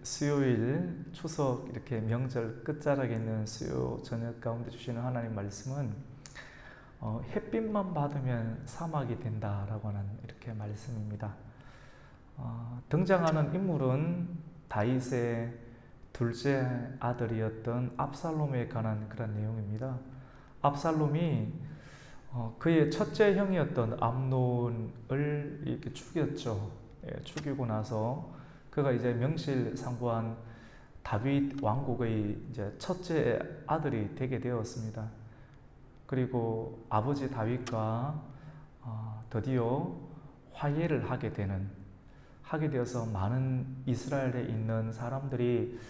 수요일 추석 이렇게 명절 끝자락에 있는 수요 저녁 가운데 주시는 하나님 말씀은 햇빛만 받으면 사막이 된다라고 하는 이렇게 말씀입니다. 등장하는 인물은 다윗의 둘째 아들이었던 압살롬에 관한 그런 내용입니다. 압살롬이 그의 첫째 형이었던 암논을 이렇게 죽였죠. 죽이고 나서 그가 이제 명실상부한 다윗 왕국의 이제 첫째 아들이 되게 되었습니다. 그리고 아버지 다윗과 드디어 화해를 하게 되어서 많은 이스라엘에 있는 사람들이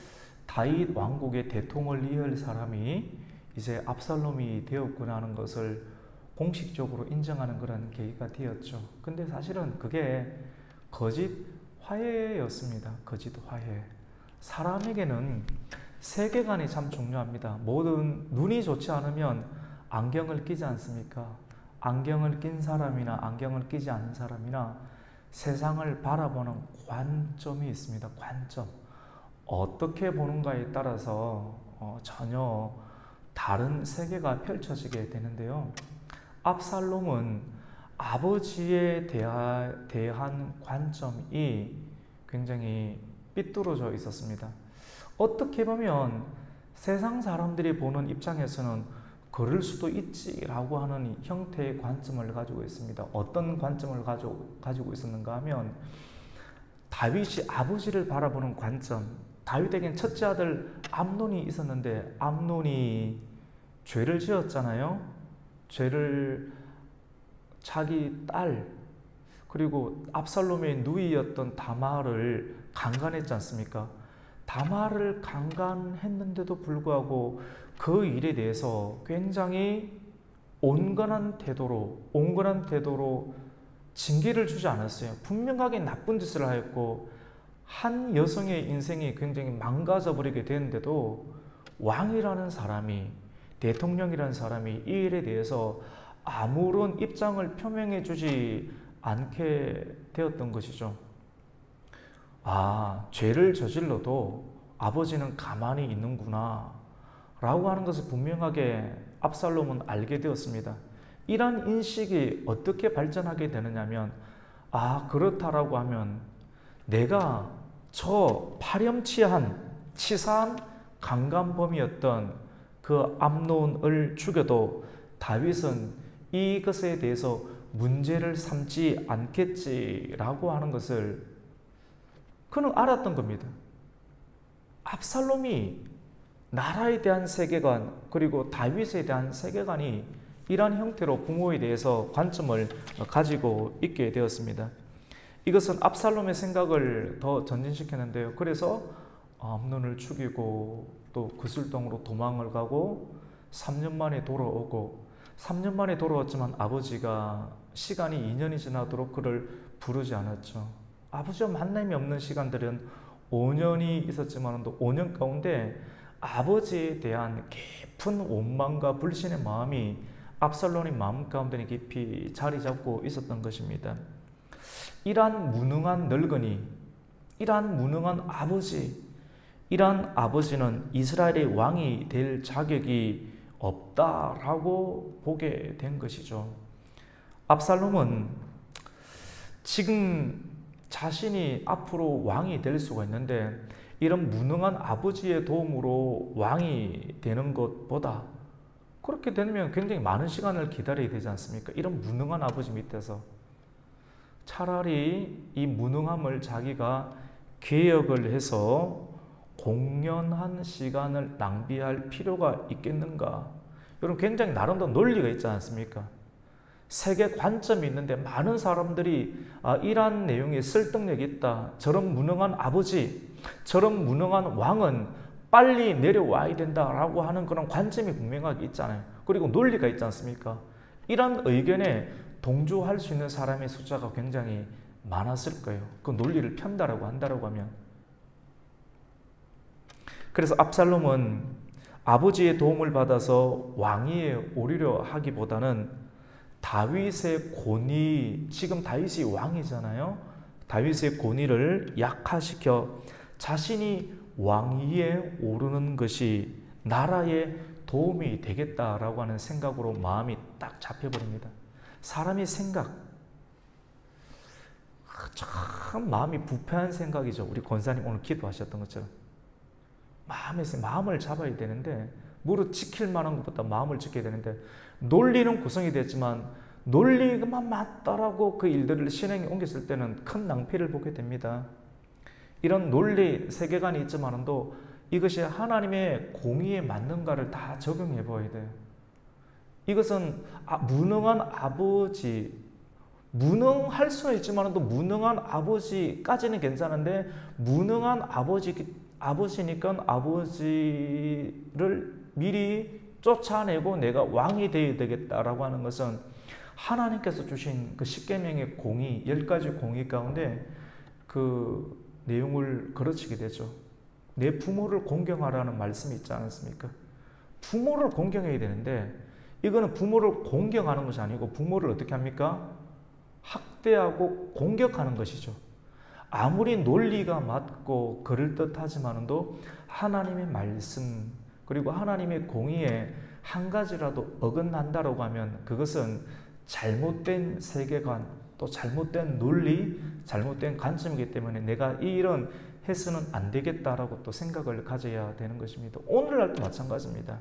다윗 왕국의 대통을 이을 사람이 이제 압살롬이 되었구나 하는 것을 공식적으로 인정하는 그런 계기가 되었죠. 근데 사실은 그게 거짓 화해였습니다. 거짓 화해. 사람에게는 세계관이 참 중요합니다. 모든 눈이 좋지 않으면 안경을 끼지 않습니까? 안경을 낀 사람이나 안경을 끼지 않은 사람이나 세상을 바라보는 관점이 있습니다. 관점. 어떻게 보는가에 따라서 전혀 다른 세계가 펼쳐지게 되는데요. 압살롬은 아버지에 대한 관점이 굉장히 삐뚤어져 있었습니다. 어떻게 보면 세상 사람들이 보는 입장에서는 그럴 수도 있지라고 하는 형태의 관점을 가지고 있습니다. 어떤 관점을 가지고 있었는가 하면 다윗이 아버지를 바라보는 관점. 다윗에겐 첫째 아들 암논이 있었는데 암논이 죄를 지었잖아요. 죄를 자기 딸 그리고 압살롬의 누이였던 다말을 강간했지 않습니까? 다말을 강간했는데도 불구하고 그 일에 대해서 굉장히 온건한 태도로 징계를 주지 않았어요. 분명하게 나쁜 짓을 하였고 한 여성의 인생이 굉장히 망가져 버리게 되는데도 왕이라는 사람이, 대통령이라는 사람이 이 일에 대해서 아무런 입장을 표명해 주지 않게 되었던 것이죠. 죄를 저질러도 아버지는 가만히 있는구나 라고 하는 것을 분명하게 압살롬은 알게 되었습니다. 이러한 인식이 어떻게 발전하게 되느냐면 그렇다라고 하면 내가 저 파렴치한 치사한 강간범이었던 그 암논을 죽여도 다윗은 이것에 대해서 문제를 삼지 않겠지라고 하는 것을 그는 알았던 겁니다. 압살롬이 나라에 대한 세계관 그리고 다윗에 대한 세계관이 이러한 형태로 부모에 대해서 관점을 가지고 있게 되었습니다. 이것은 압살롬의 생각을 더 전진시켰는데요. 그래서 암논을 죽이고 또 그술동으로 도망을 가고 3년 만에 돌아오고 3년 만에 돌아왔지만 아버지가 시간이 2년이 지나도록 그를 부르지 않았죠. 아버지와 만남이 없는 시간들은 5년이 있었지만 또 5년 가운데 아버지에 대한 깊은 원망과 불신의 마음이 압살롬의 마음 가운데 깊이 자리 잡고 있었던 것입니다. 이러한 무능한 늙은이, 이러한 무능한 아버지, 이러한 아버지는 이스라엘의 왕이 될 자격이 없다라고 보게 된 것이죠. 압살롬은 지금 자신이 앞으로 왕이 될 수가 있는데 이런 무능한 아버지의 도움으로 왕이 되는 것보다 그렇게 되면 굉장히 많은 시간을 기다려야 되지 않습니까? 이런 무능한 아버지 밑에서 차라리 이 무능함을 자기가 개혁을 해서 공연한 시간을 낭비할 필요가 있겠는가? 여러분 굉장히 나름대로 논리가 있지 않습니까? 세계 관점이 있는데 많은 사람들이 이러한 내용에 설득력이 있다. 저런 무능한 아버지, 저런 무능한 왕은 빨리 내려와야 된다라고 하는 그런 관점이 분명하게 있잖아요. 그리고 논리가 있지 않습니까? 이런 의견에 동조할 수 있는 사람의 숫자가 굉장히 많았을 거예요. 그 논리를 편다라고 한다라고 하면. 그래서 압살롬은 아버지의 도움을 받아서 왕위에 오르려 하기보다는 다윗의 권위, 지금 다윗이 왕이잖아요. 다윗의 권위를 약화시켜 자신이 왕위에 오르는 것이 나라에 도움이 되겠다라고 하는 생각으로 마음이 딱 잡혀버립니다. 사람의 생각, 참 마음이 부패한 생각이죠. 우리 권사님 오늘 기도하셨던 것처럼 마음을 잡아야 되는데, 무릇 지킬 만한 것보다 마음을 지켜야 되는데, 논리는 구성이 됐지만 논리만 맞다라고 그 일들을 실행에 옮겼을 때는 큰 낭패를 보게 됩니다. 이런 논리 세계관이 있지만도 이것이 하나님의 공의에 맞는가를 다 적용해 보아야 돼요. 이것은 무능한 아버지, 무능할 수는 있지만도 무능한 아버지까지는 괜찮은데, 무능한 아버지니까 아버지를 미리 쫓아내고 내가 왕이 되어야 되겠다라고 하는 것은 하나님께서 주신 그 십계명의 공의, 10가지 공의 가운데 그 내용을 거르치게 되죠. 내 부모를 공경하라는 말씀이 있지 않습니까? 부모를 공경해야 되는데, 이거는 부모를 공경하는 것이 아니고 부모를 어떻게 합니까? 학대하고 공격하는 것이죠. 아무리 논리가 맞고 그럴듯하지만도 하나님의 말씀, 그리고 하나님의 공의에 한 가지라도 어긋난다라고 하면 그것은 잘못된 세계관, 또 잘못된 논리, 잘못된 관점이기 때문에 내가 이 일은 해서는 안 되겠다라고 또 생각을 가져야 되는 것입니다. 오늘날도 마찬가지입니다.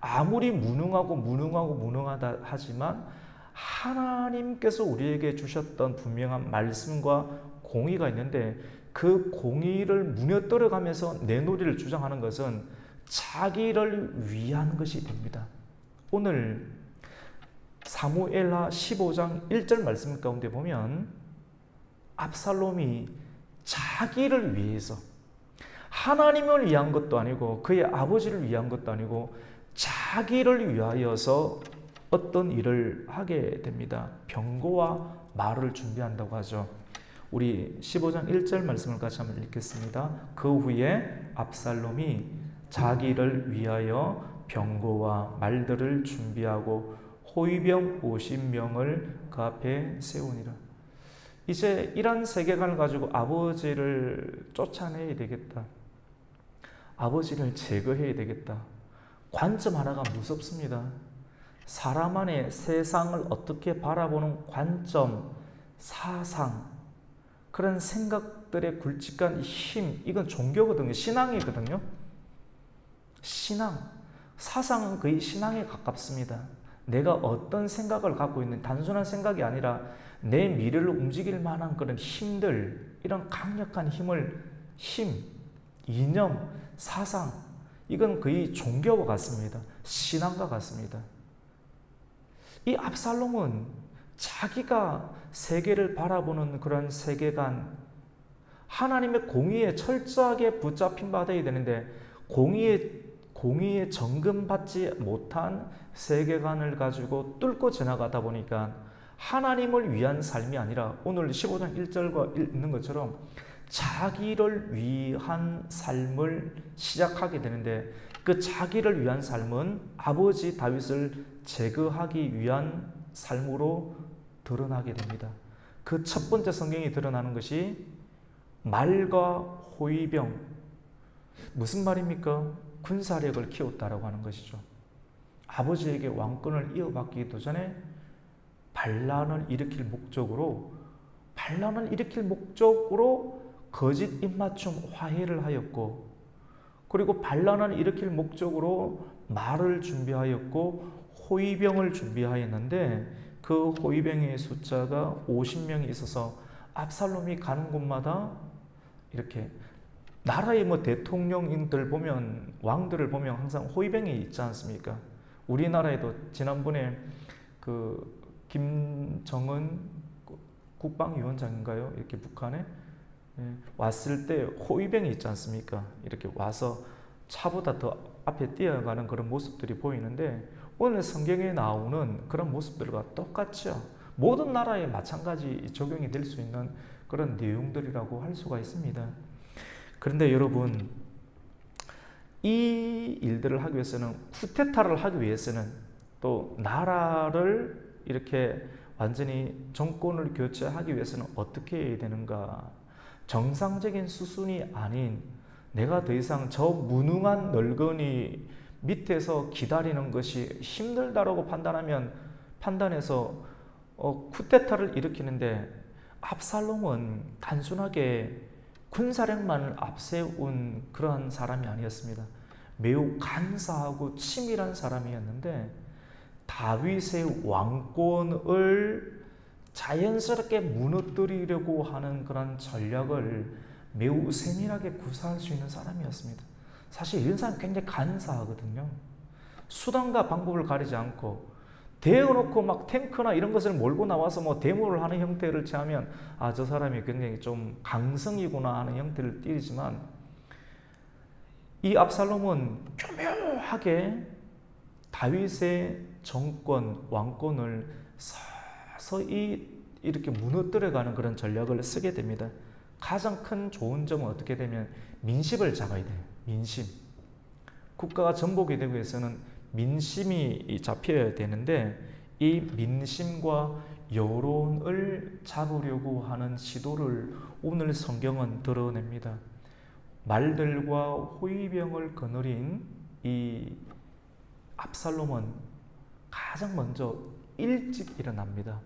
아무리 무능하다 하지만 하나님께서 우리에게 주셨던 분명한 말씀과 공의가 있는데, 그 공의를 무너뜨려 가면서 내 논리를 주장하는 것은 자기를 위한 것이 됩니다. 오늘 사무엘하 15장 1절 말씀 가운데 보면 압살롬이 자기를 위해서, 하나님을 위한 것도 아니고 그의 아버지를 위한 것도 아니고 자기를 위하여서 어떤 일을 하게 됩니다. 병거와 말을 준비한다고 하죠. 우리 15장 1절 말씀을 같이 한번 읽겠습니다. 그 후에 압살롬이 자기를 위하여 병거와 말들을 준비하고 호위병 50명을 그 앞에 세우니라. 이제 이런 세계관을 가지고 아버지를 쫓아내야 되겠다. 아버지를 제거해야 되겠다. 관점 하나가 무섭습니다. 사람 안에 세상을 어떻게 바라보는 관점, 사상, 그런 생각들의 굵직한 힘, 이건 종교거든요. 신앙이거든요. 신앙, 사상은 거의 신앙에 가깝습니다. 내가 어떤 생각을 갖고 있는, 단순한 생각이 아니라 내 미래를 움직일 만한 그런 힘들, 이런 강력한 힘, 이념, 사상, 이건 거의 종교와 같습니다. 신앙과 같습니다. 이 압살롬은 자기가 세계를 바라보는 그런 세계관, 하나님의 공의에 철저하게 붙잡힌 바 되어야 되는데, 공의에 정금받지 못한 세계관을 가지고 뚫고 지나가다 보니까 하나님을 위한 삶이 아니라 오늘 15장 1절과 있는 것처럼 자기를 위한 삶을 시작하게 되는데, 그 자기를 위한 삶은 아버지 다윗을 제거하기 위한 삶으로 드러나게 됩니다. 그 첫 번째 성경이 드러나는 것이 말과 호위병. 무슨 말입니까? 군사력을 키웠다라고 하는 것이죠. 아버지에게 왕권을 이어받기도 전에 반란을 일으킬 목적으로 거짓 입맞춤 화해를 하였고, 그리고 반란을 일으킬 목적으로 말을 준비하였고 호위병을 준비하였는데, 그 호위병의 숫자가 50명이 있어서 압살롬이 가는 곳마다 이렇게, 나라의 대통령인들 보면, 왕들을 보면 항상 호위병이 있지 않습니까? 우리나라에도 지난번에 그 김정은 국방위원장인가요? 이렇게 북한에 왔을 때 호위병이 있지 않습니까? 이렇게 와서 차보다 더 앞에 뛰어가는 그런 모습들이 보이는데, 오늘 성경에 나오는 그런 모습들과 똑같죠. 모든 나라에 마찬가지 적용이 될 수 있는 그런 내용들이라고 할 수가 있습니다. 그런데 여러분, 이 일들을 하기 위해서는, 쿠데타를 하기 위해서는, 또 나라를 이렇게 완전히 정권을 교체하기 위해서는 어떻게 해야 되는가? 정상적인 수준이 아닌 내가 더 이상 저 무능한 늙은이 밑에서 기다리는 것이 힘들다라고 판단해서 쿠데타를 일으키는데, 압살롬은 단순하게 군사력만을 앞세운 그러한 사람이 아니었습니다. 매우 간사하고 치밀한 사람이었는데 다윗의 왕권을 자연스럽게 무너뜨리려고 하는 그런 전략을 매우 세밀하게 구사할 수 있는 사람이었습니다. 사실 이런 사람이 굉장히 간사하거든요. 수단과 방법을 가리지 않고 대어놓고 막 탱크나 이런 것을 몰고 나와서 뭐 데모를 하는 형태를 취하면 저 사람이 굉장히 좀 강성이구나 하는 형태를 띠지만, 이 압살롬은 교묘하게 다윗의 정권, 왕권을 서서히 이렇게 무너뜨려가는 그런 전략을 쓰게 됩니다. 가장 큰 좋은 점은 어떻게 되면 민심을 잡아야 돼요. 민심. 국가가 전복이 되기 위해서는 민심이 잡혀야 되는데, 이 민심과 여론을 잡으려고 하는 시도를 오늘 성경은 드러냅니다. 말들과 호위병을 거느린 이 압살롬은 가장 먼저 일찍 일어납니다.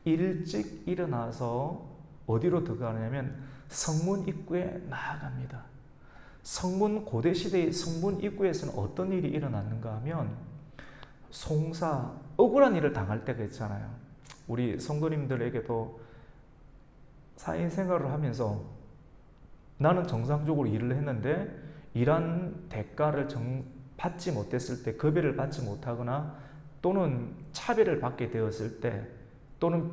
일찍 일어나서 어디로 들어가냐면 성문 입구에 나아갑니다. 고대 시대의 성문 입구에서는 어떤 일이 일어났는가 하면 송사, 억울한 일을 당할 때가 있잖아요. 우리 성도님들에게도 사회생활을 하면서 나는 정상적으로 일을 했는데 일한 대가를 받지 못했을 때, 급여를 받지 못하거나 또는 차별을 받게 되었을 때, 또는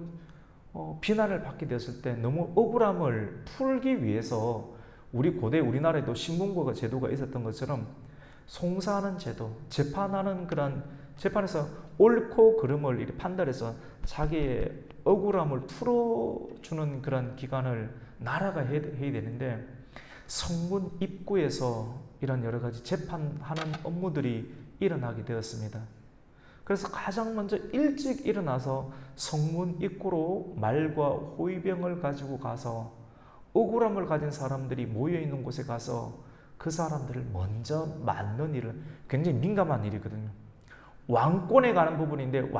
비난을 받게 되었을 때 너무 억울함을 풀기 위해서 고대 우리나라에도 신문고가 제도가 있었던 것처럼 송사하는 제도, 재판하는 그런 재판에서 옳고 그름을 이렇게 판단해서 자기의 억울함을 풀어주는 그런 기관을 나라가 해야 되는데, 성문 입구에서 이런 여러 가지 재판하는 업무들이 일어나게 되었습니다. 그래서 가장 먼저 일찍 일어나서 성문 입구로 말과 호위병을 가지고 가서 억울함을 가진 사람들이 모여있는 곳에 가서 그 사람들을 먼저 맞는 일을, 굉장히 민감한 일이거든요. 왕권에 가는 부분인데,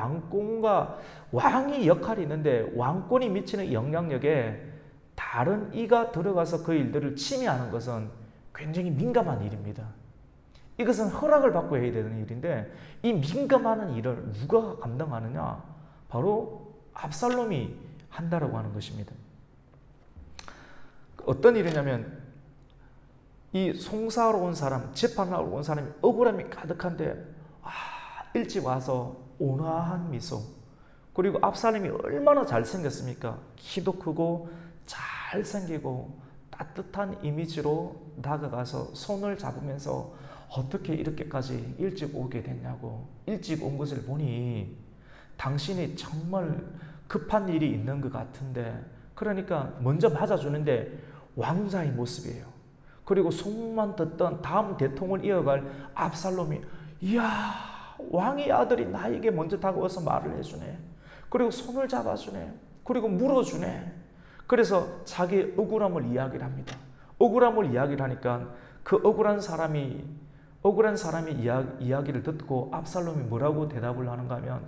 왕이 역할이 있는데 왕권이 미치는 영향력에 다른 이가 들어가서 그 일들을 침해하는 것은 굉장히 민감한 일입니다. 이것은 허락을 받고 해야 되는 일인데, 이 민감한 일을 누가 감당하느냐? 바로 압살롬이 한다라고 하는 것입니다. 어떤 일이냐면, 이 송사하러 온 사람, 재판하러 온 사람이 억울함이 가득한데 일찍 와서 온화한 미소, 그리고 압살롬이 얼마나 잘생겼습니까? 키도 크고 잘생기고 따뜻한 이미지로 다가가서 손을 잡으면서 어떻게 이렇게까지 일찍 오게 됐냐고, 일찍 온 것을 보니 당신이 정말 급한 일이 있는 것 같은데, 그러니까 먼저 맞아주는데 왕자의 모습이에요. 그리고 소문만 듣던 다음 대통령을 이어갈 압살롬이, 이야, 왕의 아들이 나에게 먼저 다가와서 말을 해주네. 그리고 손을 잡아주네. 그리고 물어주네. 그래서 자기의 억울함을 이야기를 합니다. 억울함을 이야기를 하니까 그 억울한 사람이 이야기를 듣고 압살롬이 뭐라고 대답을 하는가 하면,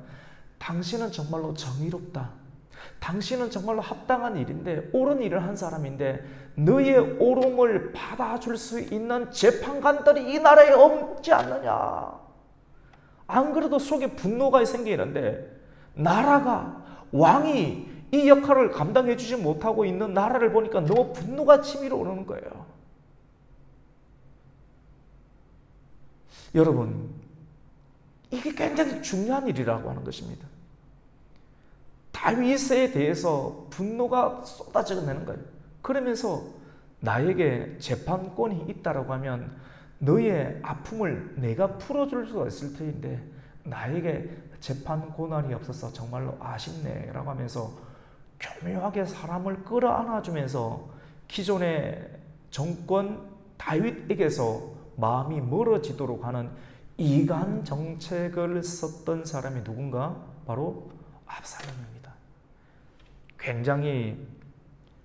당신은 정말로 정의롭다. 당신은 정말로 합당한 일인데, 옳은 일을 한 사람인데, 너의 옳음을 받아줄 수 있는 재판관들이 이 나라에 없지 않느냐. 안 그래도 속에 분노가 생기는데, 나라가, 왕이 이 역할을 감당해 주지 못하고 있는 나라를 보니까 너무 분노가 치밀어 오르는 거예요. 여러분, 이게 굉장히 중요한 일이라고 하는 것입니다. 다윗에 대해서 분노가 쏟아지는 거예요. 그러면서 나에게 재판권이 있다라고 하면 너의 아픔을 내가 풀어줄 수가 있을 터인데 나에게 재판 권한이 없어서 정말로 아쉽네 라고 하면서 교묘하게 사람을 끌어안아주면서 기존의 정권 다윗에게서 마음이 멀어지도록 하는 이간 정책을 썼던 사람이 누군가? 바로 압살롬입니다. 굉장히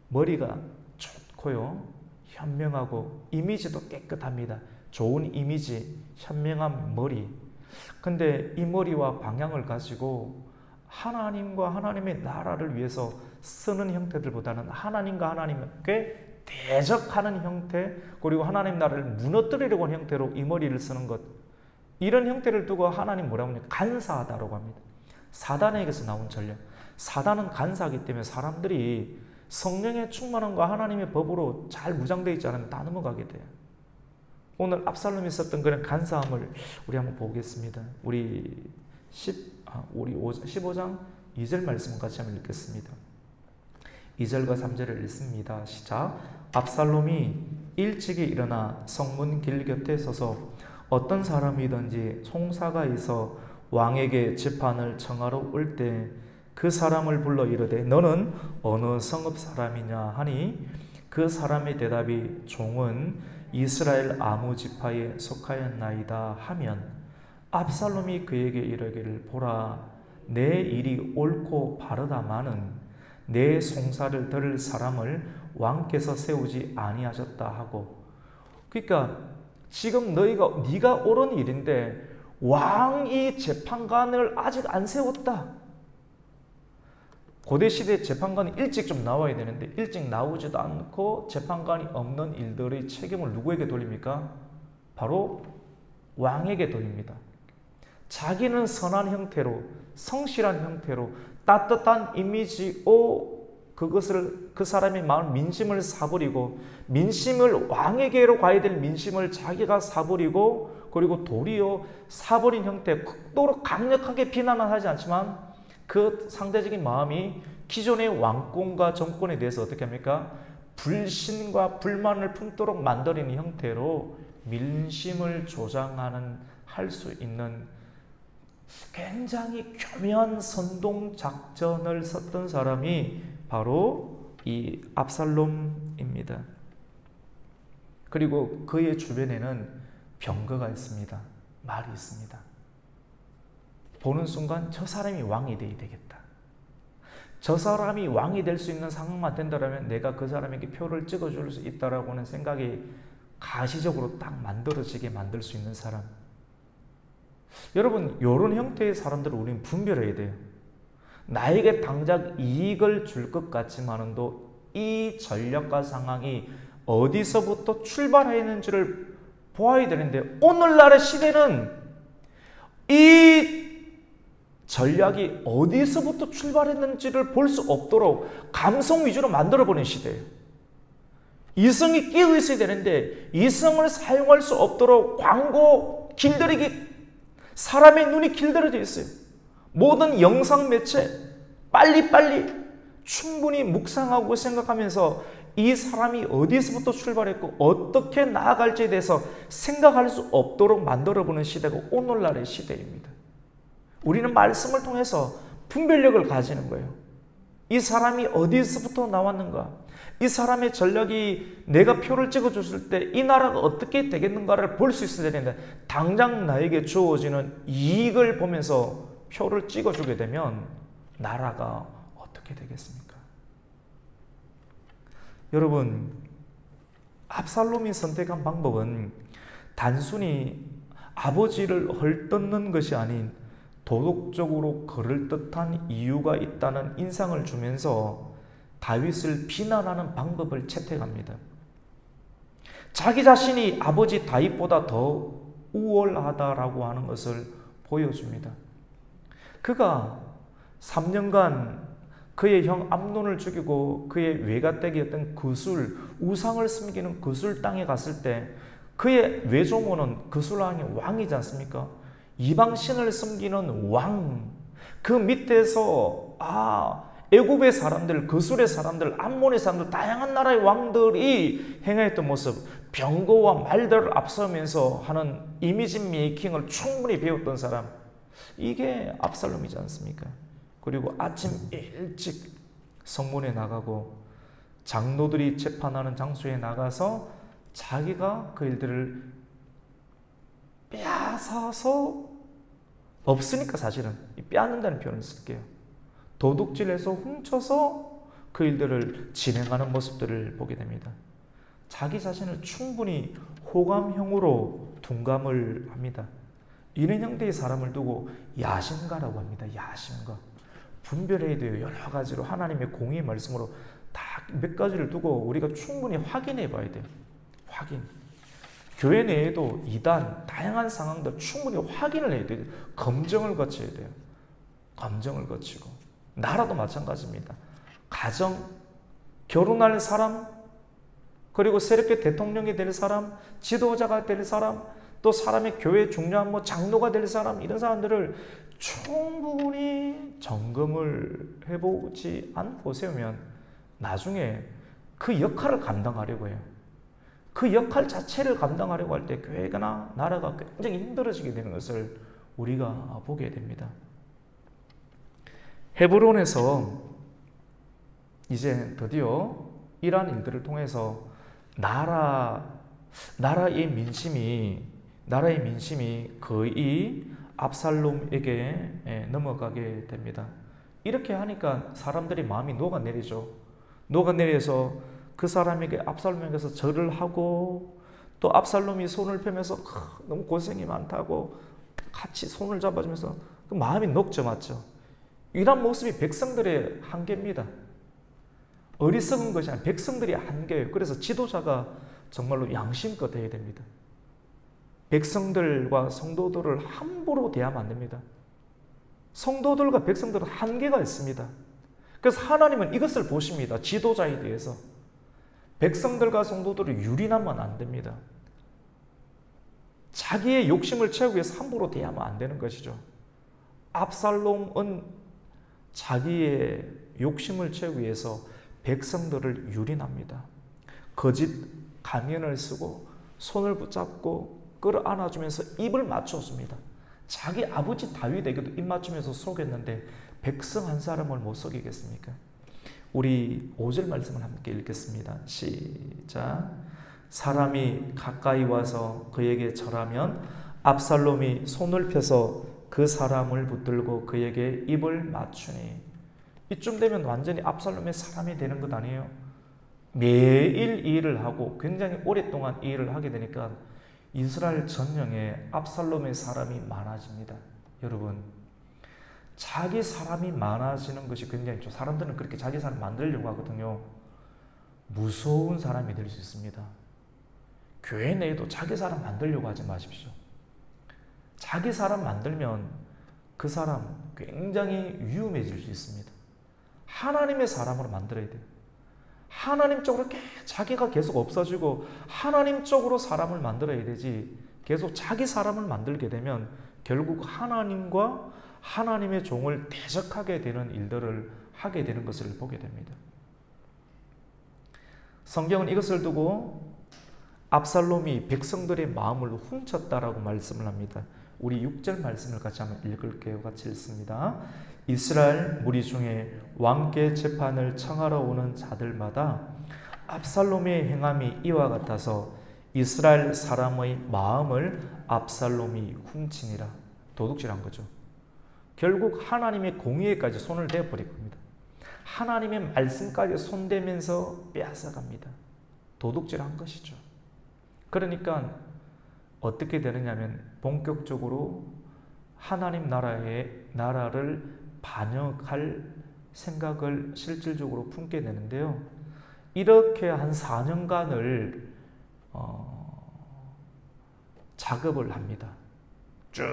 머리가 좋고요. 현명하고 이미지도 깨끗합니다. 좋은 이미지, 현명한 머리. 근데 이 머리와 방향을 가지고 하나님과 하나님의 나라를 위해서 쓰는 형태들보다는 하나님과 하나님께 대적하는 형태, 그리고 하나님 나라를 무너뜨리려고 하는 형태로 이 머리를 쓰는 것, 이런 형태를 두고 하나님 뭐라고 하냐? 간사하다라고 합니다. 사단에게서 나온 전략. 사단은 간사하기 때문에 사람들이 성령의 충만함과 하나님의 법으로 잘 무장되어 있지 않으면 다 넘어가게 돼요. 오늘 압살롬이 썼던 그런 간사함을 우리 한번 보겠습니다. 우리 15장 2절 말씀 같이 한번 읽겠습니다. 2절과 3절을 읽습니다. 시작. 압살롬이 일찍이 일어나 성문 길 곁에 서서 어떤 사람이든지 송사가 있어 왕에게 재판을 청하러 올 때 그 사람을 불러 이르되 너는 어느 성읍 사람이냐 하니 그 사람의 대답이 종은 이스라엘 아무 지파에 속하였나이다 하면 압살롬이 그에게 이르기를 보라 내 일이 옳고 바르다마는 내 송사를 들을 사람을 왕께서 세우지 아니하셨다 하고, 그러니까 지금 네가 옳은 일인데 왕이 재판관을 아직 안 세웠다. 고대시대 재판관이 일찍 좀 나와야 되는데 일찍 나오지도 않고 재판관이 없는 일들의 책임을 누구에게 돌립니까? 바로 왕에게 돌립니다. 자기는 선한 형태로, 성실한 형태로, 따뜻한 이미지로 그것을 그 사람의 마음 민심을 사버리고, 민심을 왕에게로 가야 될 민심을 자기가 사버리고, 그리고 도리어 사버린 형태, 극도로 강력하게 비난은 하지 않지만 그 상대적인 마음이 기존의 왕권과 정권에 대해서 어떻게 합니까? 불신과 불만을 품도록 만들어내는 형태로 민심을 조장하는 할 수 있는 굉장히 교묘한 선동작전을 썼던 사람이 바로 이 압살롬입니다. 그리고 그의 주변에는 병거가 있습니다. 말이 있습니다. 보는 순간 저 사람이 왕이 돼야 되겠다. 저 사람이 왕이 될 수 있는 상황만 된다면 내가 그 사람에게 표를 찍어줄 수 있다라고 하는 생각이 가시적으로 딱 만들어지게 만들 수 있는 사람. 여러분, 이런 형태의 사람들을 우리는 분별해야 돼요. 나에게 당장 이익을 줄 것 같지만도 이 전략과 상황이 어디서부터 출발했는지를 보아야 되는데, 오늘날의 시대는 이 전략이 어디서부터 출발했는지를 볼 수 없도록 감성 위주로 만들어버린 시대예요. 이성이 끼어 있어야 되는데 이성을 사용할 수 없도록 광고 길들이기, 사람의 눈이 길들여져 있어요. 모든 영상 매체 빨리빨리 충분히 묵상하고 생각하면서 이 사람이 어디서부터 출발했고 어떻게 나아갈지에 대해서 생각할 수 없도록 만들어보는 시대가 오늘날의 시대입니다. 우리는 말씀을 통해서 분별력을 가지는 거예요. 이 사람이 어디서부터 나왔는가? 이 사람의 전략이 내가 표를 찍어줬을 때 이 나라가 어떻게 되겠는가를 볼 수 있어야 되는데, 당장 나에게 주어지는 이익을 보면서 표를 찍어주게 되면 나라가 어떻게 되겠습니까? 여러분, 압살롬이 선택한 방법은 단순히 아버지를 헐뜯는 것이 아닌 도덕적으로 그럴듯한 이유가 있다는 인상을 주면서 다윗을 비난하는 방법을 채택합니다. 자기 자신이 아버지 다윗보다 더 우월하다라고 하는 것을 보여줍니다. 그가 3년간 그의 형 암논을 죽이고 그의 외가댁이었던 그술, 우상을 숨기는 그술 땅에 갔을 때 그의 외조모는 그술 왕의 왕이지 않습니까? 이방신을 섬기는 왕, 그 밑에서 애굽의 사람들, 그술의 사람들, 암몬의 사람들, 다양한 나라의 왕들이 행했던 모습, 병거와 말들을 앞서면서 하는 이미지 메이킹을 충분히 배웠던 사람, 이게 압살롬이지 않습니까? 그리고 아침 일찍 성문에 나가고 장로들이 재판하는 장소에 나가서 자기가 그 일들을 빼앗아서, 없으니까 사실은 빼앗는다는 표현을 쓸게요. 도둑질해서 훔쳐서 그 일들을 진행하는 모습들을 보게 됩니다. 자기 자신을 충분히 호감형으로 둔감을 합니다. 이런 형태의 사람을 두고 야심가라고 합니다. 야심가. 분별해야 돼요. 여러 가지로 하나님의 공의의 말씀으로 다 몇 가지를 두고 우리가 충분히 확인해 봐야 돼요. 확인. 교회 내에도 이단, 다양한 상황들 충분히 확인을 해야 돼요. 검증을 거쳐야 돼요. 검증을 거치고. 나라도 마찬가지입니다. 가정, 결혼할 사람, 그리고 새롭게 대통령이 될 사람, 지도자가 될 사람, 또 사람의 교회 중요한 장로가 될 사람, 이런 사람들을 충분히 점검을 해보지 않고 세우면 나중에 그 역할을 감당하려고 해요. 그 역할 자체를 감당하려고 할 때 교회나 나라가 굉장히 힘들어지게 되는 것을 우리가 보게 됩니다. 헤브론에서 이제 드디어 이러한 일들을 통해서 나라의 민심이 거의 압살롬에게 넘어가게 됩니다. 이렇게 하니까 사람들이 마음이 녹아내리죠. 녹아내려서 그 사람에게 압살롬에게서 절을 하고 또 압살롬이 손을 펴면서 너무 고생이 많다고 같이 손을 잡아주면서 그 마음이 녹죠, 맞죠? 이런 모습이 백성들의 한계입니다. 어리석은 것이 아니라 백성들의 한계예요. 그래서 지도자가 정말로 양심껏 해야 됩니다. 백성들과 성도들을 함부로 대하면 안 됩니다. 성도들과 백성들은 한계가 있습니다. 그래서 하나님은 이것을 보십니다. 지도자에 대해서. 백성들과 성도들을 유린하면 안 됩니다. 자기의 욕심을 채우기 위해서 함부로 대하면 안 되는 것이죠. 압살롬은 자기의 욕심을 채우기 위해서 백성들을 유린합니다. 거짓 가면을 쓰고 손을 붙잡고 끌어안아주면서 입을 맞춰줍니다. 자기 아버지 다윗에게도 입 맞추면서 속였는데 백성 한 사람을 못 속이겠습니까? 우리 5절 말씀을 함께 읽겠습니다. 시작. 사람이 가까이 와서 그에게 절하면 압살롬이 손을 펴서 그 사람을 붙들고 그에게 입을 맞추니. 이쯤 되면 완전히 압살롬의 사람이 되는 것 아니에요? 매일 이 일을 하고 굉장히 오랫동안 이 일을 하게 되니까 이스라엘 전령에 압살롬의 사람이 많아집니다. 여러분, 자기 사람이 많아지는 것이 굉장히 좋아요. 사람들은 그렇게 자기 사람 만들려고 하거든요. 무서운 사람이 될 수 있습니다. 교회 내에도 자기 사람 만들려고 하지 마십시오. 자기 사람 만들면 그 사람 굉장히 위험해질 수 있습니다. 하나님의 사람으로 만들어야 돼요. 하나님 쪽으로 자기가 계속 없어지고 하나님 쪽으로 사람을 만들어야 되지, 계속 자기 사람을 만들게 되면 결국 하나님과 하나님의 종을 대적하게 되는 일들을 하게 되는 것을 보게 됩니다. 성경은 이것을 두고 압살롬이 백성들의 마음을 훔쳤다라고 말씀을 합니다. 우리 6절 말씀을 같이 한번 읽을게요. 같이 읽습니다. 이스라엘 무리 중에 왕께 재판을 청하러 오는 자들마다 압살롬의 행함이 이와 같아서 이스라엘 사람의 마음을 압살롬이 훔치니라. 도둑질한 거죠. 결국 하나님의 공의에까지 손을 대버릴 겁니다. 하나님의 말씀까지 손대면서 빼앗아갑니다. 도둑질한 것이죠. 그러니까 어떻게 되느냐면 본격적으로 하나님 나라를 반역할 생각을 실질적으로 품게 되는데요. 이렇게 한 4년간을 작업을 합니다. 쭉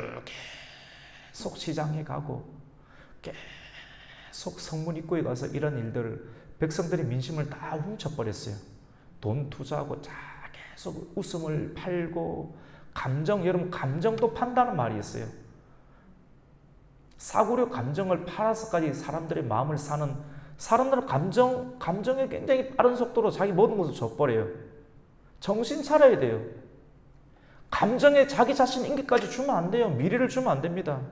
계속 시장에 가고 계속 성문 입구에 가서 이런 일들을 백성들의 민심을 다 훔쳐버렸어요. 돈 투자하고 계속 웃음을 팔고 여러분 감정도 판다는 말이 있어요. 사고력 감정을 팔아서까지 사람들의 마음을 사는 사람들은 감정에 굉장히 빠른 속도로 자기 모든 것을 줘버려요. 정신 차려야 돼요. 감정에 자기 자신 인기까지 주면 안 돼요. 미래를 주면 안 됩니다.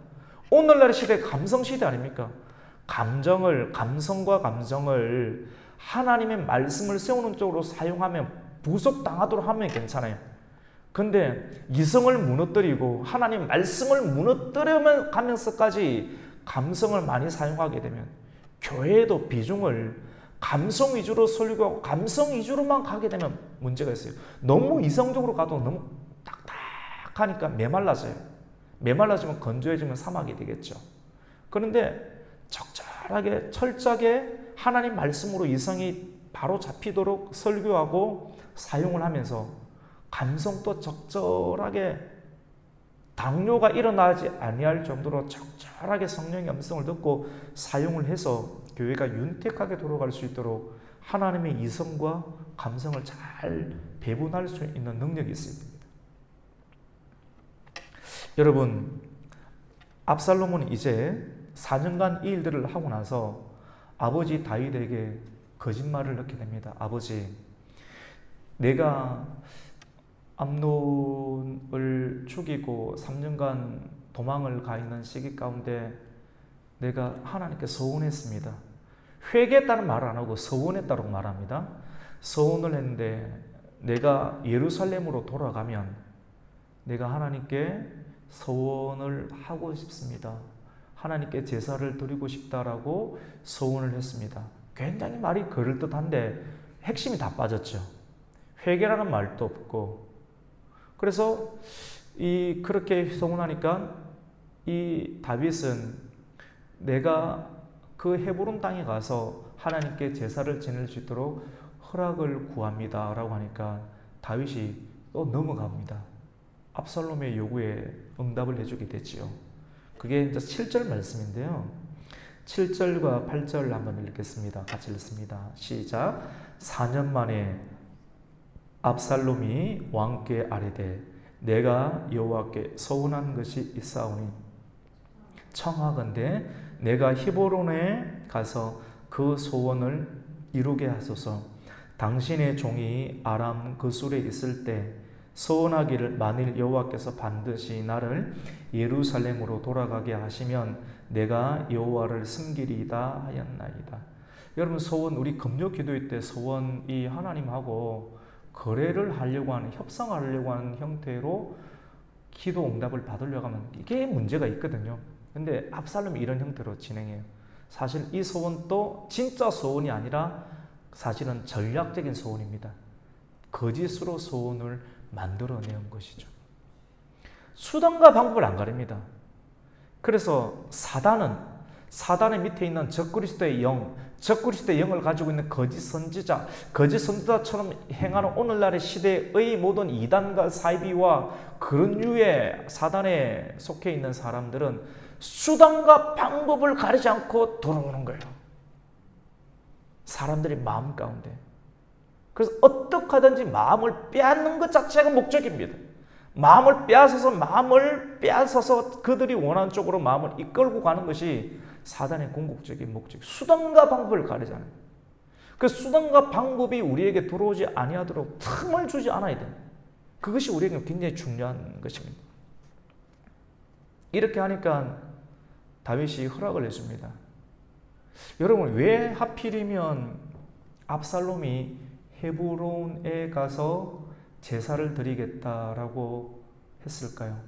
오늘날의 시대 감성 시대 아닙니까? 감성과 감정을 하나님의 말씀을 세우는 쪽으로 사용하면 부속당하도록 하면 괜찮아요. 근데 이성을 무너뜨리고 하나님 말씀을 무너뜨려 가면서까지 감성을 많이 사용하게 되면 교회에도 비중을 감성 위주로 설교하고 감성 위주로만 가게 되면 문제가 있어요. 너무 이성적으로 가도 너무 딱딱하니까 메말라져요. 메말라지면 건조해지면 사막이 되겠죠. 그런데 적절하게 철저하게 하나님 말씀으로 이성이 바로 잡히도록 설교하고 사용을 하면서 감성도 적절하게 당뇨가 일어나지 아니할 정도로 적절하게 성령의 음성을 듣고 사용을 해서 교회가 윤택하게 돌아갈 수 있도록 하나님의 이성과 감성을 잘 배분할 수 있는 능력이 있습니다. 여러분, 압살롬은 이제 4년간 이 일들을 하고 나서 아버지 다윗에게 거짓말을 넣게 됩니다. 아버지, 내가 암논을 죽이고 3년간 도망을 가 있는 시기 가운데 내가 하나님께 서원했습니다. 회개했다는 말을 안 하고 서원했다고 말합니다. 서원을 했는데 내가 예루살렘으로 돌아가면 내가 하나님께 서원을 하고 싶습니다. 하나님께 제사를 드리고 싶다라고 서원을 했습니다. 굉장히 말이 그럴듯한데 핵심이 다 빠졌죠. 회개라는 말도 없고. 그래서 그렇게 서원하니까 이 다윗은 내가 그 헤브론 땅에 가서 하나님께 제사를 지낼 수 있도록 허락을 구합니다 라고 하니까 다윗이 또 넘어갑니다. 압살롬의 요구에 응답을 해주게 되지요. 그게 이제 7절 말씀인데요. 7절과 8절 한번 읽겠습니다. 같이 읽습니다. 시작. 4년 만에 압살롬이 왕께 아뢰되 내가 여호와께 서원한 것이 있사오니 청하건대 내가 히브론에 가서 그 소원을 이루게 하소서. 당신의 종이 아람 그술에 있을 때 소원하기를 만일 여호와께서 반드시 나를 예루살렘으로 돌아가게 하시면 내가 여호와를 섬기리이다 하였나이다. 여러분, 소원, 우리 금요 기도회 때 소원이 하나님하고 거래를 하려고 하는, 협상하려고 하는 형태로 기도 응답을 받으려고 하면 이게 문제가 있거든요. 근데 압살롬이 이런 형태로 진행해요. 사실 이 소원도 진짜 소원이 아니라 사실은 전략적인 소원입니다. 거짓으로 소원을 만들어내는 것이죠. 수단과 방법을 안 가립니다. 그래서 사단의 밑에 있는 적그리스도의 영, 적그리스도의 영을 가지고 있는 거짓 선지자처럼 행하는 오늘날의 시대의 모든 이단과 사이비와 그런 류의 사단에 속해 있는 사람들은 수단과 방법을 가리지 않고 들어오는 거예요. 사람들의 마음 가운데. 그래서 어떻게 하든지 마음을 빼앗는 것 자체가 목적입니다. 마음을 빼앗아서 그들이 원하는 쪽으로 마음을 이끌고 가는 것이 사단의 궁극적인 목적. 수단과 방법을 가리잖아요. 그 수단과 방법이 우리에게 들어오지 아니하도록 틈을 주지 않아야 돼요. 그것이 우리에게 굉장히 중요한 것입니다. 이렇게 하니까 다윗이 허락을 해줍니다. 여러분, 왜 하필이면 압살롬이 헤브론에 가서 제사를 드리겠다라고 했을까요?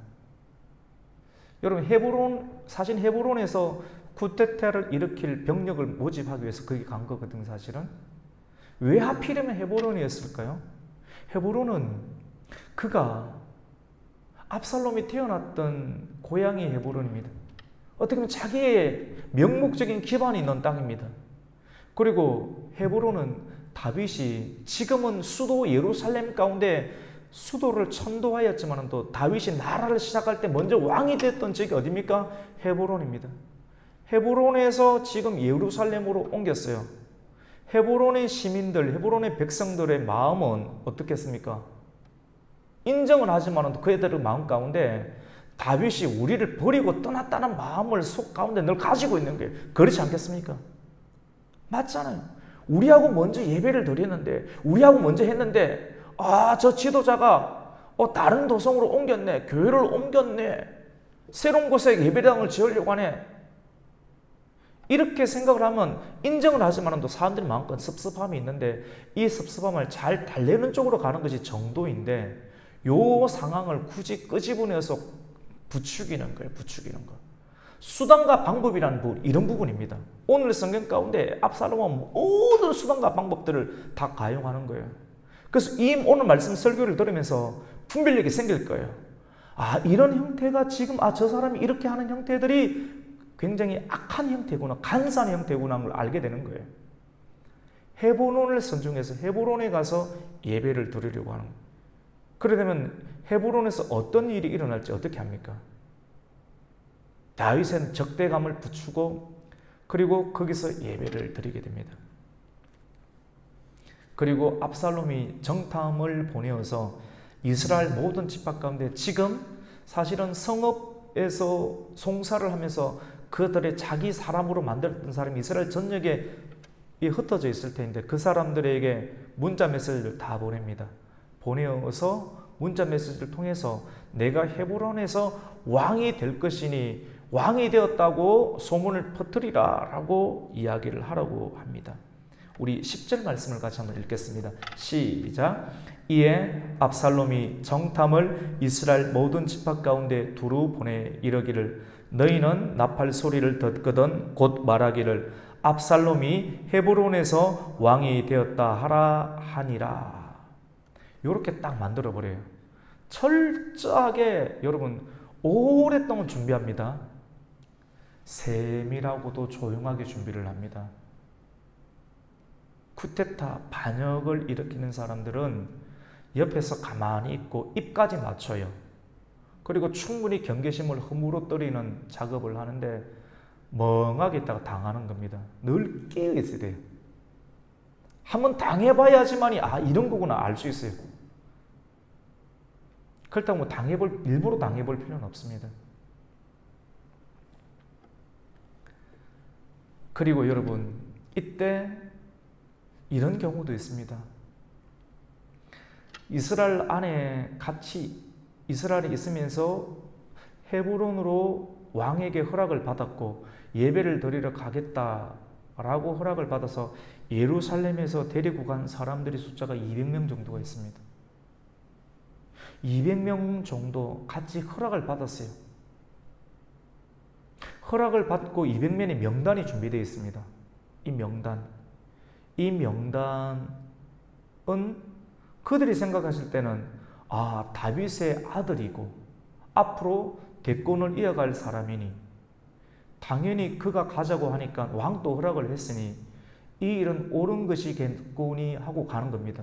여러분, 사실 헤브론에서 쿠데타를 일으킬 병력을 모집하기 위해서 거기 간 거거든요, 사실은. 왜 하필이면 헤브론이었을까요? 헤브론은 그가 압살롬이 태어났던 고향이 헤브론입니다. 어떻게 보면 자기의 명목적인 기반이 있는 땅입니다. 그리고 헤브론은 다윗이 지금은 수도 예루살렘 가운데 수도를 천도하였지만 또 다윗이 나라를 시작할 때 먼저 왕이 됐던 지역이 어디입니까? 헤브론입니다. 헤브론에서 지금 예루살렘으로 옮겼어요. 헤브론의 시민들, 헤브론의 백성들의 마음은 어떻겠습니까? 인정을 하지만 그들의 마음 가운데 다윗이 우리를 버리고 떠났다는 마음을 속 가운데 늘 가지고 있는 거예요. 그렇지 않겠습니까? 맞잖아요. 우리하고 먼저 예배를 드렸는데, 우리하고 먼저 했는데, 저 지도자가 다른 도성으로 옮겼네, 교회를 옮겼네, 새로운 곳에 예배당을 지으려고 하네. 이렇게 생각을 하면 인정을 하지만 또 사람들이 마음껏 섭섭함이 있는데 이 섭섭함을 잘 달래는 쪽으로 가는 것이 정도인데 요 상황을 굳이 끄집어내서 부추기는 거예요. 부추기는 거. 수단과 방법이라는 부분, 이런 부분입니다. 오늘 성경 가운데 압살롬은 모든 수단과 방법들을 다 가용하는 거예요. 그래서 이 오늘 말씀 설교를 들으면서 분별력이 생길 거예요. 아, 이런 형태가 지금, 저 사람이 이렇게 하는 형태들이 굉장히 악한 형태구나, 간사한 형태구나 하는 걸 알게 되는 거예요. 헤브론을 선중해서 헤브론에 가서 예배를 드리려고 하는 거예요. 그러려면 헤브론에서 어떤 일이 일어날지 어떻게 합니까? 다윗은 적대감을 붙이고 그리고 거기서 예배를 드리게 됩니다. 그리고 압살롬이 정탐을 보내어서 이스라엘 모든 집합 가운데 지금 사실은 성읍에서 송사를 하면서 그들의 자기 사람으로 만들었던 사람이 이스라엘 전역에 흩어져 있을 텐데 그 사람들에게 문자 메시지를 다 보냅니다. 보내어서 문자 메시지를 통해서 내가 헤브론에서 왕이 될 것이니 왕이 되었다고 소문을 퍼뜨리라 라고 이야기를 하라고 합니다. 우리 10절 말씀을 같이 한번 읽겠습니다. 시작. 이에 압살롬이 정탐을 이스라엘 모든 집합 가운데 두루 보내 이르기를 너희는 나팔 소리를 듣거든 곧 말하기를 압살롬이 헤브론에서 왕이 되었다 하라 하니라. 이렇게 딱 만들어 버려요. 철저하게 여러분 오랫동안 준비합니다. 세밀하고도 조용하게 준비를 합니다. 쿠데타 반역을 일으키는 사람들은 옆에서 가만히 있고 입까지 맞춰요. 그리고 충분히 경계심을 허물어뜨리는 작업을 하는데 멍하게 있다가 당하는 겁니다. 늘 깨어 있어야 돼요. 한번 당해봐야지만이 이런 거구나 알 수 있어요. 그렇다고 일부러 당해볼 필요는 없습니다. 그리고 여러분 이때 이런 경우도 있습니다. 이스라엘 안에 같이 이스라엘에 있으면서 헤브론으로 왕에게 허락을 받았고 예배를 드리러 가겠다라고 허락을 받아서 예루살렘에서 데리고 간 사람들의 숫자가 200명 정도가 있습니다. 200명 정도 같이 허락을 받았어요. 허락을 받고 200명의 명단이 준비되어 있습니다. 이 명단은 그들이 생각하실 때는 다윗의 아들이고 앞으로 대권을 이어갈 사람이니 당연히 그가 가자고 하니까 왕도 허락을 했으니 이 일은 옳은 것이겠거니 하고 가는 겁니다.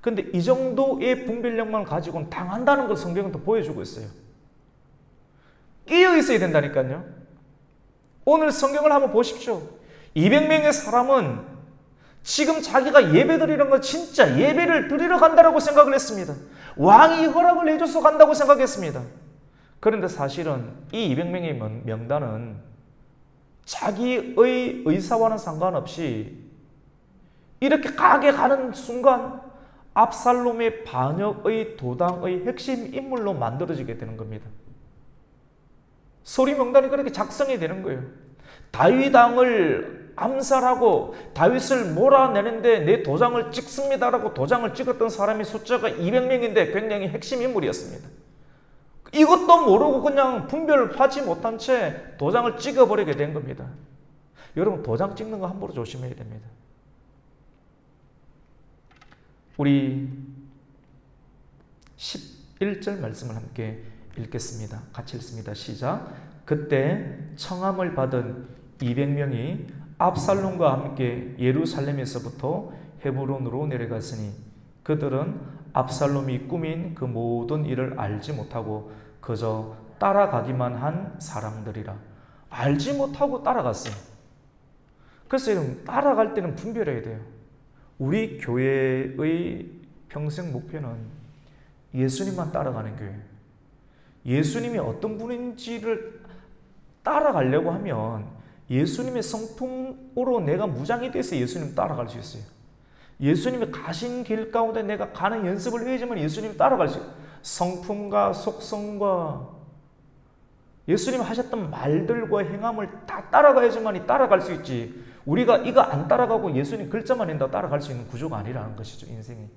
근데 이 정도의 분별력만 가지고는 당한다는 걸 성경은 또 보여주고 있어요. 끼어 있어야 된다니까요. 오늘 성경을 한번 보십시오. 200명의 사람은 지금 자기가 예배 드리는 건 진짜 예배를 드리러 간다고 생각을 했습니다. 왕이 허락을 해줘서 간다고 생각했습니다. 그런데 사실은 이 200명의 명단은 자기의 의사와는 상관없이 이렇게 가는 순간 압살롬의 반역의 도당의 핵심 인물로 만들어지게 되는 겁니다. 소리 명단이 그렇게 작성이 되는 거예요. 다윗 왕을 암살하고 다윗을 몰아내는데 내 도장을 찍습니다라고 도장을 찍었던 사람이 숫자가 200명인데 굉장히 핵심 인물이었습니다. 이것도 모르고 그냥 분별하지 못한 채 도장을 찍어버리게 된 겁니다. 여러분 도장 찍는 거 함부로 조심해야 됩니다. 우리 11절 말씀을 함께 읽겠습니다. 같이 읽습니다. 시작. 그때 청함을 받은 200명이 압살롬과 함께 예루살렘에서부터 헤브론으로 내려갔으니 그들은 압살롬이 꾸민 그 모든 일을 알지 못하고 그저 따라가기만 한 사람들이라. 알지 못하고 따라갔어요. 그래서 여러분 따라갈 때는 분별해야 돼요. 우리 교회의 평생 목표는 예수님만 따라가는 교회예요. 예수님이 어떤 분인지를 따라가려고 하면 예수님의 성품으로 내가 무장이 돼서 예수님 따라갈 수 있어요. 예수님이 가신 길 가운데 내가 가는 연습을 해야지만 예수님이 따라갈 수 있어요. 성품과 속성과 예수님 하셨던 말들과 행함을 다 따라가야지만 따라갈 수 있지. 우리가 이거 안 따라가고 예수님 글자만 인다 따라갈 수 있는 구조가 아니라는 것이죠. 인생이.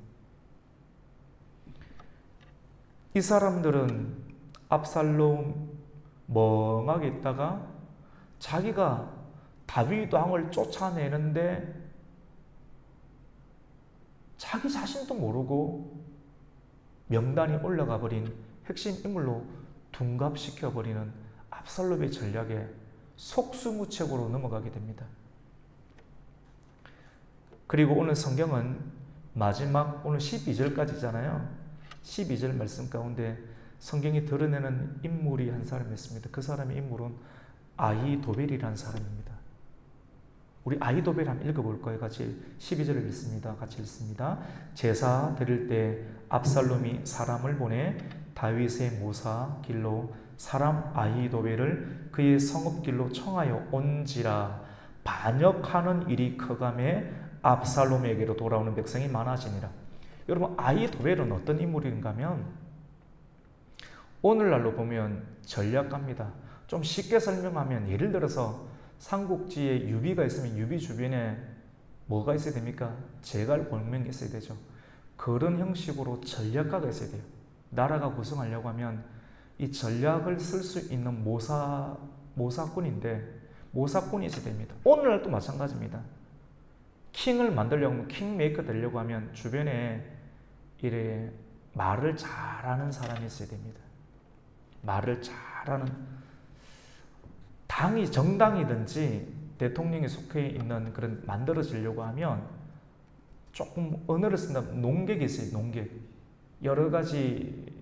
이 사람들은 압살롬 멍하게 있다가 자기가 다윗 왕을 쫓아내는데 자기 자신도 모르고 명단이 올라가 버린 핵심 인물로 둔갑시켜 버리는 압살롬의 전략에 속수무책으로 넘어가게 됩니다. 그리고 오늘 성경은 마지막 오늘 12절까지잖아요. 12절 말씀 가운데 성경이 드러내는 인물이 한 사람이 있습니다. 그 사람의 인물은 아히도벨이라는 사람입니다. 우리 아히도벨 한번 읽어볼 거예요. 같이 12절을 읽습니다. 같이 읽습니다. 제사 드릴 때 압살롬이 사람을 보내 다윗의 모사 길로 사람 아히도벨을 그의 성읍 길로 청하여 온지라 반역하는 일이 커감에 압살롬에게로 돌아오는 백성이 많아지니라. 여러분, 아히도벨은 어떤 인물인가 하면 오늘날로 보면 전략가입니다. 좀 쉽게 설명하면 예를 들어서 삼국지에 유비가 있으면 유비 주변에 뭐가 있어야 됩니까? 제갈 권명이 있어야 되죠. 그런 형식으로 전략가가 있어야 돼요. 나라가 구성하려고 하면 이 전략을 쓸 수 있는 모사꾼인데 모사꾼이 있어야 됩니다. 오늘날도 마찬가지입니다. 킹을 만들려고 하면 킹메이커 되려고 하면 주변에 이래 말을 잘하는 사람이 있어야 됩니다. 말을 잘하는 당이 정당이든지 대통령이 속해 있는 그런 만들어지려고 하면 조금 언어를 쓴다면 농객이 있어요. 농객. 여러 가지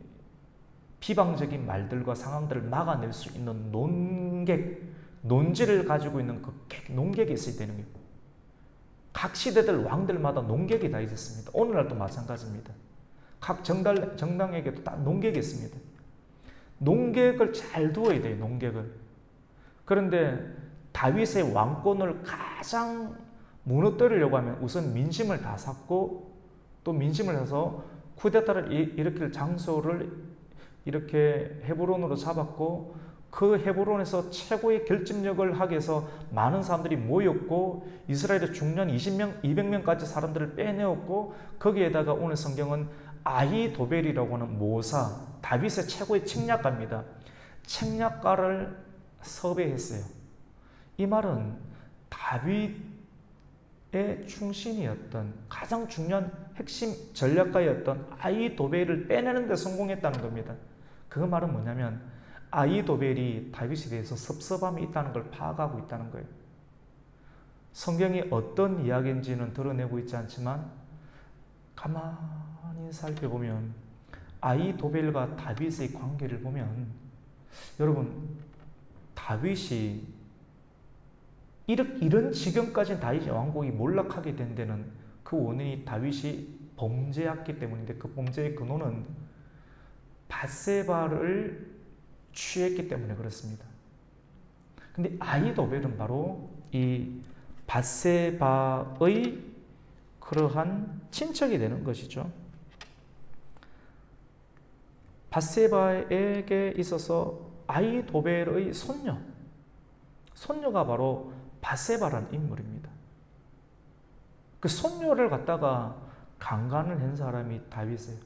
비방적인 말들과 상황들을 막아낼 수 있는 논객, 논지를 가지고 있는 그 농객이 있어야 되는 거예요. 각 시대들 왕들마다 농객이 다 있었습니다. 오늘날도 마찬가지입니다. 각 정당에게도 다 농객이 있습니다. 농객을 잘 두어야 돼요. 농객을. 그런데 다윗의 왕권을 가장 무너뜨리려고 하면 우선 민심을 다 샀고 또 민심을 해서 쿠데타를 일으킬 장소를 이렇게 헤브론으로 잡았고 그 헤브론에서 최고의 결집력을 하기 위해서 많은 사람들이 모였고 이스라엘의 중년 20명, 200명까지 사람들을 빼내었고 거기에다가 오늘 성경은 아히도벨이라고 하는 모사, 다윗의 최고의 책략가입니다. 책략가를 섭외했어요. 이 말은 다윗의 충신이었던 가장 중요한 핵심 전략가였던 아히도벨을 빼내는 데 성공했다는 겁니다. 그 말은 뭐냐면 아히도벨이 다윗에 대해서 섭섭함이 있다는 걸 파악하고 있다는 거예요. 성경이 어떤 이야기인지는 드러내고 있지 않지만 가만히 살펴보면 아히도벨과 다윗의 관계를 보면 여러분 다윗이 이런 지경까지 다윗의 왕국이 몰락하게 된 데는 그 원인이 다윗이 범죄했기 때문인데 그 범죄의 근원은 밧세바를 취했기 때문에 그렇습니다. 근데 아히도벨은 바로 이 밧세바의 그러한 친척이 되는 것이죠. 밧세바에게 있어서 아히도벨의 손녀가 바로 밧세바라는 인물입니다. 그 손녀를 갖다가 강간을 한 사람이 다윗이에요.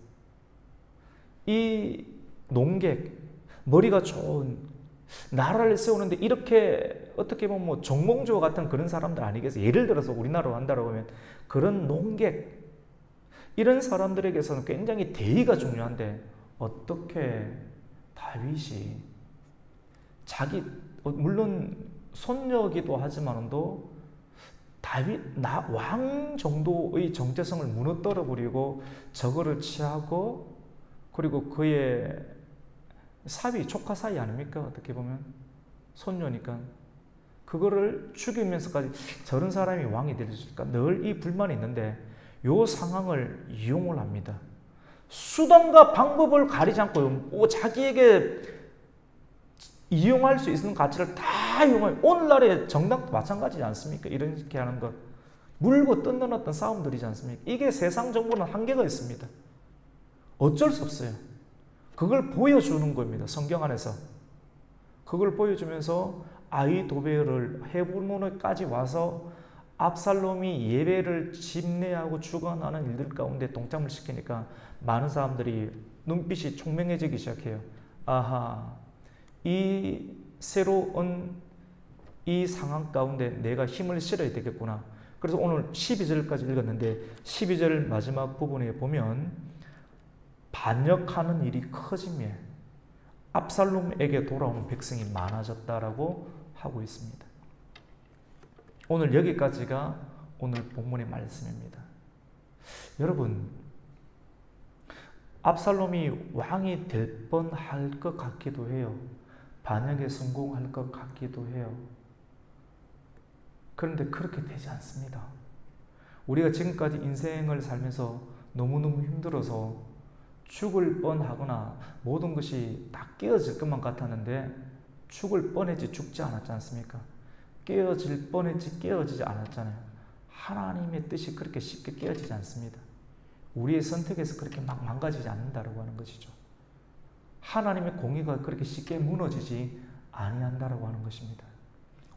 이 농객, 머리가 좋은 나라를 세우는데 이렇게 어떻게 보면 뭐 정몽주 같은 그런 사람들 아니겠어요? 예를 들어서 우리나라로 한다고 하면 그런 농객 이런 사람들에게서는 굉장히 대의가 중요한데 어떻게 다윗이 자기 물론 손녀기도 하지만도 다윗 왕 정도의 정체성을 무너뜨려 버리고 저거를 취하고 그리고 그의 사위 조카 사이 아닙니까? 어떻게 보면 손녀니까 그거를 죽이면서까지 저런 사람이 왕이 될 수 있을까? 늘 이 불만이 있는데 이 상황을 이용을 합니다. 수단과 방법을 가리지 않고 자기에게 이용할 수 있는 가치를 다 이용해요. 오늘날의 정당도 마찬가지지 않습니까? 이렇게 하는 것. 물고 뜯는 어떤 싸움들이지 않습니까? 이게 세상 정부는 한계가 있습니다. 어쩔 수 없어요. 그걸 보여주는 겁니다. 성경 안에서. 그걸 보여주면서 아히도벨을 헤브론까지 와서 압살롬이 예배를 집례하고 죽어나는 일들 가운데 동참을 시키니까 많은 사람들이 눈빛이 총명해지기 시작해요. 아하, 이 새로운 이 상황 가운데 내가 힘을 실어야 되겠구나. 그래서 오늘 12절까지 읽었는데 12절 마지막 부분에 보면 반역하는 일이 커지며 압살롬에게 돌아오는 백성이 많아졌다라고 하고 있습니다. 오늘 여기까지가 오늘 본문의 말씀입니다. 여러분, 압살롬이 왕이 될 뻔할 것 같기도 해요. 반역에 성공할 것 같기도 해요. 그런데 그렇게 되지 않습니다. 우리가 지금까지 인생을 살면서 너무너무 힘들어서 죽을 뻔하거나 모든 것이 다 깨어질 것만 같았는데 죽을 뻔했지 죽지 않았지 않습니까? 깨어질 뻔했지 깨어지지 않았잖아요. 하나님의 뜻이 그렇게 쉽게 깨어지지 않습니다. 우리의 선택에서 그렇게 막 망가지지 않는다라고 하는 것이죠. 하나님의 공의가 그렇게 쉽게 무너지지 아니한다라고 하는 것입니다.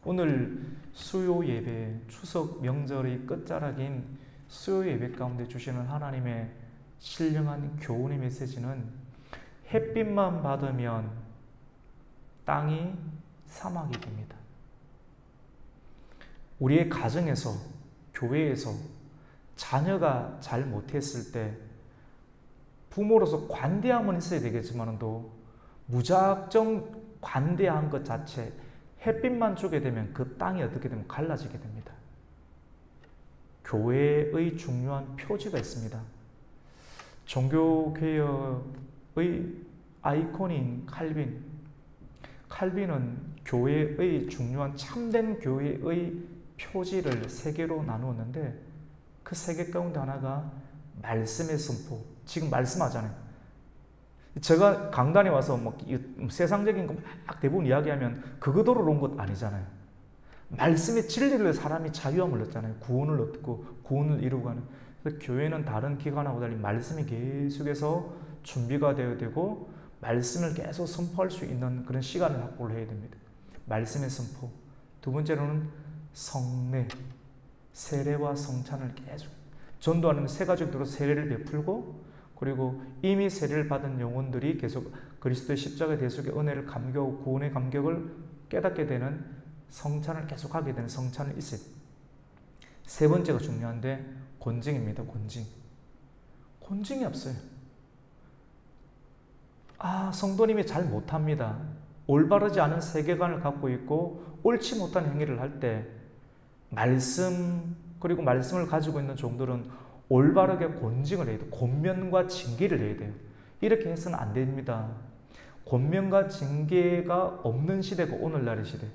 오늘 수요 예배, 추석 명절의 끝자락인 수요 예배 가운데 주시는 하나님의 신령한 교훈의 메시지는 햇빛만 받으면 땅이 사막이 됩니다. 우리의 가정에서, 교회에서 자녀가 잘 못했을 때 부모로서 관대함은 있어야 되겠지만도 무작정 관대한 것 자체, 햇빛만 주게 되면 그 땅이 어떻게 되면 갈라지게 됩니다. 교회의 중요한 표지가 있습니다. 종교개혁의 아이콘인 칼빈. 칼빈은 교회의 중요한 참된 교회의 표지를 세 개로 나누었는데 그 세 개 가운데 하나가 말씀의 선포. 지금 말씀하잖아요. 제가 강단에 와서 뭐 세상적인 거 막 대부분 이야기하면 그거대로 온 것 아니잖아요. 말씀의 진리를 사람이 자유함을 얻잖아요. 구원을 얻고 구원을 이루고 가는. 그래서 교회는 다른 기관하고 달리 말씀이 계속해서 준비가 되어야 되고 말씀을 계속 선포할 수 있는 그런 시간을 확보를 해야 됩니다. 말씀의 선포. 두 번째로는 성례, 세례와 성찬을 계속 전도하는 세 가족으로 세례를 베풀고 그리고 이미 세례를 받은 영혼들이 계속 그리스도의 십자가에 대속의 은혜를 감격하고 구원의 감격을 깨닫게 되는 성찬을 계속하게 되는 성찬을 있어요. 세 번째가 중요한데 권징입니다. 권징. 권징이 없어요. 성도님이 잘 못합니다. 올바르지 않은 세계관을 갖고 있고 옳지 못한 행위를 할 때 말씀 그리고 말씀을 가지고 있는 종들은 올바르게 권징을 해야 돼요. 권면과 징계를 해야 돼요. 이렇게 해서는 안 됩니다. 권면과 징계가 없는 시대가 오늘날의 시대.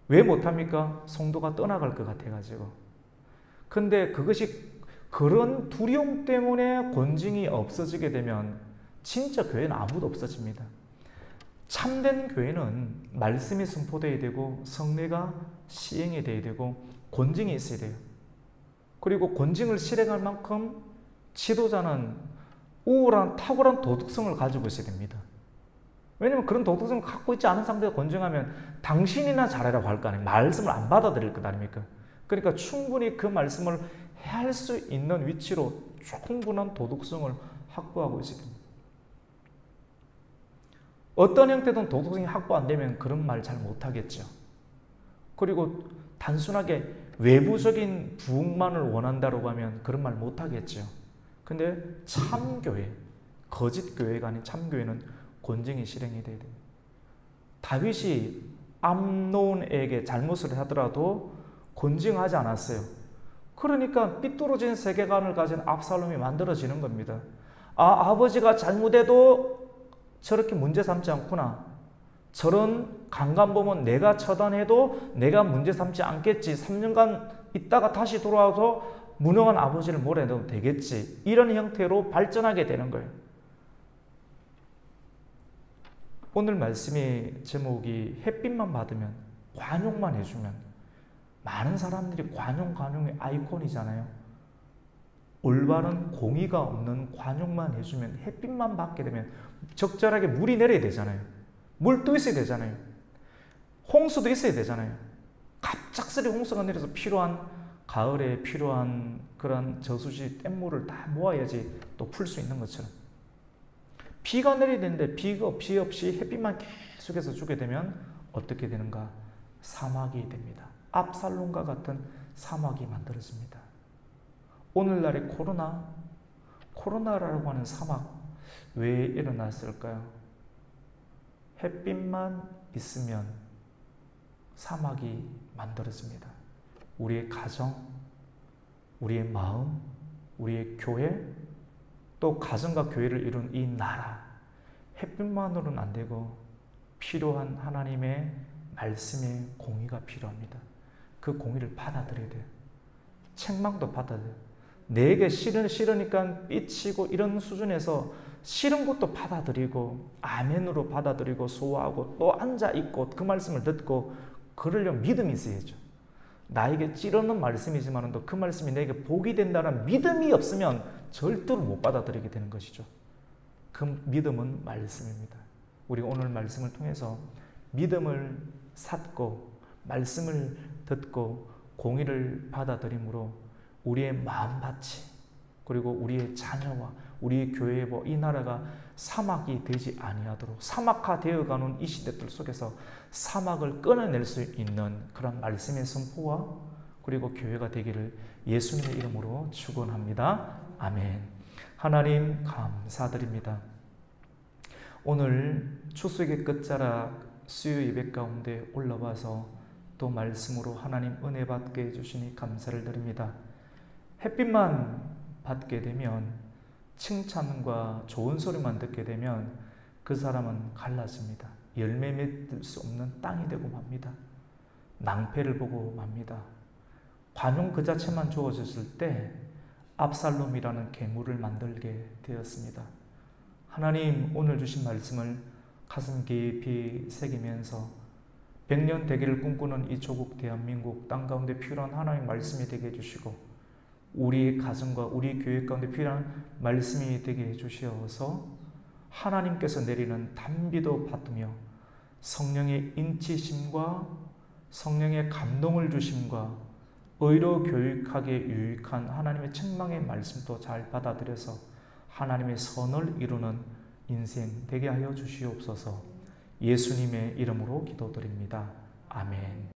왜 못합니까? 성도가 떠나갈 것 같아가지고. 근데 그것이 그런 두려움 때문에 권징이 없어지게 되면 진짜 교회는 아무도 없어집니다. 참된 교회는 말씀이 선포되어야 되고 성례가 시행이 되어야 되고 권징이 있어야 돼요. 그리고 권징을 실행할 만큼 지도자는 우월한 탁월한 도덕성을 가지고 있어야 됩니다. 왜냐하면 그런 도덕성을 갖고 있지 않은 상태가 권징하면 당신이나 잘하라고 할 거 아니에요. 말씀을 안 받아들일 것 아닙니까? 그러니까 충분히 그 말씀을 해할 수 있는 위치로 충분한 도덕성을 확보하고 있어야 됩니다. 어떤 형태든 도덕성이 확보 안 되면 그런 말 잘 못하겠죠. 그리고 단순하게 외부적인 부흥만을 원한다고 하면 그런 말 못하겠죠. 근데 참교회, 거짓교회가 아닌 참교회는 권징이 실행이 돼야 됩니다. 다윗이 암논에게 잘못을 하더라도 권징하지 않았어요. 그러니까 삐뚤어진 세계관을 가진 압살롬이 만들어지는 겁니다. 아버지가 잘못해도 저렇게 문제 삼지 않구나. 저런 강간범은 내가 처단해도 내가 문제 삼지 않겠지. 3년간 있다가 다시 돌아와서 무능한 아버지를 몰아내도 되겠지. 이런 형태로 발전하게 되는 거예요. 오늘 말씀의 제목이 햇빛만 받으면, 관용만 해주면, 많은 사람들이 관용의 아이콘이잖아요. 올바른 공의가 없는 관용만 해주면, 햇빛만 받게 되면 적절하게 물이 내려야 되잖아요. 물도 있어야 되잖아요. 홍수도 있어야 되잖아요. 갑작스레 홍수가 내려서 가을에 필요한 그런 저수지 댐물을 다 모아야지 또 풀 수 있는 것처럼. 비가 내려야 되는데 비 없이 햇빛만 계속해서 주게 되면 어떻게 되는가? 사막이 됩니다. 압살롬과 같은 사막이 만들어집니다. 오늘날의 코로나라고 하는 사막 왜 일어났을까요? 햇빛만 있으면 사막이 만들어집니다. 우리의 가정, 우리의 마음, 우리의 교회, 또 가정과 교회를 이룬 이 나라, 햇빛만으로는 안 되고 필요한 하나님의 말씀의 공의가 필요합니다. 그 공의를 받아들여야 돼요. 책망도 받아야 돼요. 내게 싫으니까 삐치고 이런 수준에서 싫은 것도 받아들이고 아멘으로 받아들이고 소화하고 또 앉아있고 그 말씀을 듣고 그러려면 믿음이 있어야죠. 나에게 찌르는 말씀이지만 또 그 말씀이 내게 복이 된다는 믿음이 없으면 절대로 못 받아들이게 되는 것이죠. 그 믿음은 말씀입니다. 우리가 오늘 말씀을 통해서 믿음을 샀고 말씀을 듣고 공의를 받아들임으로 우리의 마음밭이 그리고 우리의 자녀와 우리의 교회 이 나라가 사막이 되지 아니하도록 사막화되어가는 이 시대들 속에서 사막을 끊어낼 수 있는 그런 말씀의 선포와 그리고 교회가 되기를 예수님의 이름으로 축원합니다. 아멘. 하나님 감사드립니다. 오늘 추수의 끝자락 수요 예배 가운데 올라와서 또 말씀으로 하나님 은혜 받게 해주시니 감사를 드립니다. 햇빛만 받게 되면 칭찬과 좋은 소리만 듣게 되면 그 사람은 갈라집니다. 열매 맺을 수 없는 땅이 되고 맙니다. 낭패를 보고 맙니다. 관용 그 자체만 주어졌을 때 압살롬이라는 괴물을 만들게 되었습니다. 하나님 오늘 주신 말씀을 가슴 깊이 새기면서 100년 대계를 꿈꾸는 이 조국 대한민국 땅 가운데 필요한 하나님의 말씀이 되게 해주시고 우리의 가정과 우리 교회 가운데 필요한 말씀이 되게 해주셔서 하나님께서 내리는 단비도 받으며 성령의 인치심과 성령의 감동을 주심과 의로 교육하게 유익한 하나님의 책망의 말씀도 잘 받아들여서 하나님의 선을 이루는 인생 되게 하여 주시옵소서. 예수님의 이름으로 기도드립니다. 아멘.